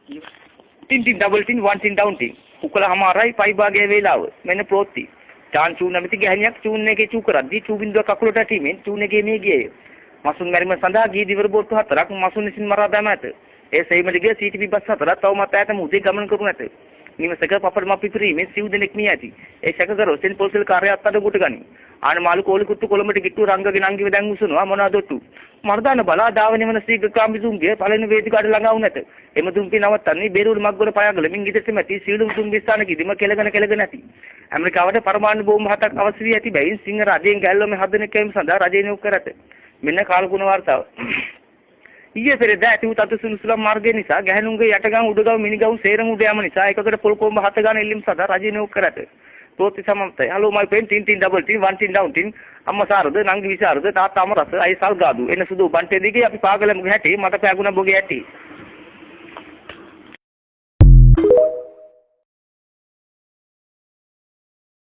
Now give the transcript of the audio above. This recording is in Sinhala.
ටින් ටින් ඩබල් ටින් වන් ටින් ඩවුන් ටින් උකලමාරයි පයි භාගයේ වේලාව මෙන්න ප්‍රෝත්ති චාන් චූ නැමැති ගැහණියක් චූන් එකේ චූ කරද්දී චූ බින්දුව කකුලට ඇටීමෙන් චූන් එකේ මේ ගියේ මසුන් මැරීම සඳහා ගිය දිවර බෝට්ටු 4ක් මසුන් විසින් මරා දැම ඇත ඒ සෙයිමට ගිය CTP බස් 4ක් තවමත් ඈතම උදේ ගමන් කරු නැත නිවසක පපඩ මප් පිපිරීමේ සිව් දෙනෙක් මිය ඇති ඒ සැකකරු සෙන් පොලිසිය කාර්යාලයට අඩගොට ගනි ආනමාලු කෝලි කුට්ටු කොළඹට ගිට්ටු රංගගෙන අංගිව දැන් උසනවා මොනවාදොට්ටු මර්දාන බලා දාවනේ වන සීග කාම්බිසුන්ගේ පළවෙනි වේදිකාවට ළඟා වුණ නැත එම දුම්පි නවත්තන්නේ බේරුල් මග්ගොඩ පයාගලමින් ගිතෙත් මැටි සීලුම් දුම්බි ස්ථානකෙදිම කෙලගෙන නැති ඇමරිකාවට පරමාණු බෝම්බ 7ක් අවශ්‍ය වී ඇති බැවින් සිංහ රජයෙන් ගැල්ලොම හදන කැම සඳහා රජය නියෝග කර ඇත මෙන්න කාලගුණ වාර්තාව ඊයේ පෙරේදා ඇති වූ තතු සුළුසුලම් මාර්ගය නිසා ගැහණුන්ගේ යටගම් උඩගම් මිනිගම් සේරම උඩ යාම නිසා එකකට පොල් කොම්බ 7 ගාන එල්ලීම් සඳහා රජය නියෝග කර ඇත ප්‍රෝත්ති සමන්තයි හලෝ මයි පෙන් ටින් ටින් ඩබල් ටින් වන් ටින් ඩවුන් ටින් අම්මා සාරද නංගි විසරද තාත්තා අමරස අය සල්ගාදු එන සුදු බන්ටේ දිගේ අපි පාගලමුගේ හැටි මට පෑගුණ බොගේ ඇටි